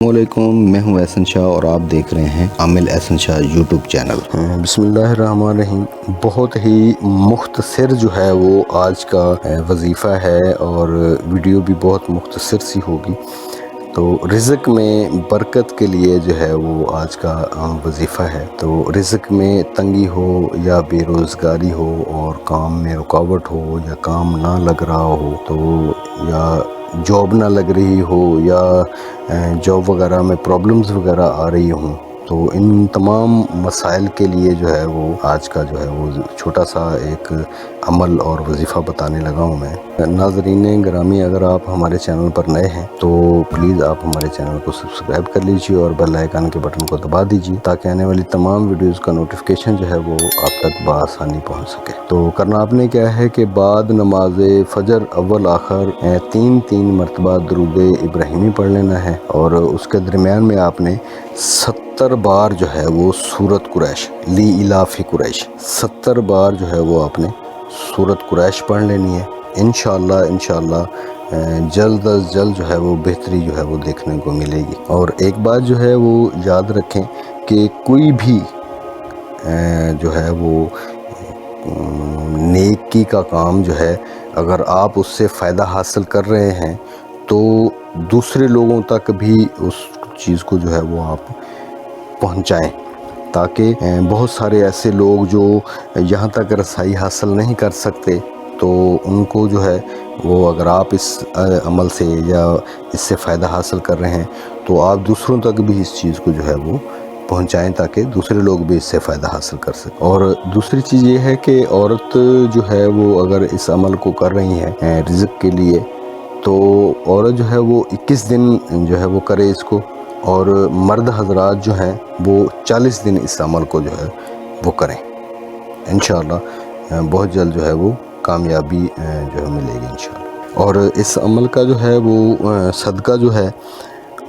السلام علیکم، میں ہوں احسن شاہ اور آپ دیکھ رہے ہیں عامل احسن شاہ یوٹیوب چینل۔ بسم اللہ الرحمن الرحیم۔ بہت ہی مختصر جو ہے وہ آج کا وظیفہ ہے اور ویڈیو بھی بہت مختصر سی ہوگی۔ تو رزق میں برکت کے لیے جو ہے وہ آج کا وظیفہ ہے۔ تو رزق میں تنگی ہو یا بے روزگاری ہو اور کام میں رکاوٹ ہو یا کام نہ لگ رہا ہو تو یا جاب نہ لگ رہی ہو یا جاب وغیرہ میں پرابلمز وغیرہ آ رہی ہوں، تو ان تمام مسائل کے لیے جو ہے وہ آج کا جو ہے وہ چھوٹا سا ایک عمل اور وظیفہ بتانے لگا ہوں میں۔ ناظرین گرامی، اگر آپ ہمارے چینل پر نئے ہیں تو پلیز آپ ہمارے چینل کو سبسکرائب کر لیجئے اور بیل آئیکن کے بٹن کو دبا دیجئے تاکہ آنے والی تمام ویڈیوز کا نوٹیفیکیشن جو ہے وہ آپ تک بآسانی پہنچ سکے۔ تو کرنا آپ نے کیا ہے کہ بعد نماز فجر اول آخر تین مرتبہ درود ابراہیمی پڑھ لینا ہے اور اس کے درمیان میں آپ نے 70 بار جو ہے وہ سورۃ قریش لی الاف قریش 70 بار جو ہے وہ آپ نے سورۃ قریش پڑھ لینی ہے۔ انشاءاللہ جلد از جلد جو ہے وہ بہتری جو ہے وہ دیکھنے کو ملے گی۔ اور ایک بات جو ہے وہ یاد رکھیں کہ کوئی بھی جو ہے وہ نیکی کا کام جو ہے اگر آپ اس سے فائدہ حاصل کر رہے ہیں تو دوسرے لوگوں تک بھی اس چیز کو جو ہے وہ آپ پہنچائیں، تاکہ بہت سارے ایسے لوگ جو یہاں تک رسائی حاصل نہیں کر سکتے تو ان کو جو ہے وہ اگر آپ اس عمل سے یا اس سے فائدہ حاصل کر رہے ہیں تو آپ دوسروں تک بھی اس چیز کو جو ہے وہ پہنچائیں تاکہ دوسرے لوگ بھی اس سے فائدہ حاصل کر سکیں۔ اور دوسری چیز یہ ہے کہ عورت جو ہے وہ اگر اس عمل کو کر رہی ہیں رزق کے لیے تو عورت جو ہے وہ 21 دن جو ہے وہ کرے اس کو، اور مرد حضرات جو ہیں وہ 40 دن اس عمل کو جو ہے وہ کریں۔ انشاءاللہ بہت جلد جو ہے وہ کامیابی جو ہے ملے گی انشاءاللہ۔ اور اس عمل کا جو ہے وہ صدقہ جو ہے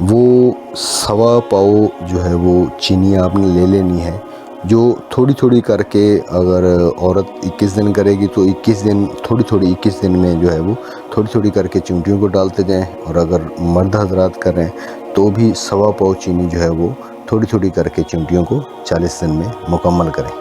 وہ 1.25 پاؤ جو ہے وہ چینی آپ نے لے لینی ہے، جو تھوڑی تھوڑی کر کے اگر عورت 21 دن کرے گی تو 21 دن تھوڑی 21 دن میں جو ہے وہ تھوڑی کر کے چمٹیوں کو ڈالتے جائیں، اور اگر مرد حضرات کر رہے ہیں تو بھی 1.25 پاؤ چینی جو ہے وہ تھوڑی کر کے چمٹیوں کو 40 دن میں مکمل کریں۔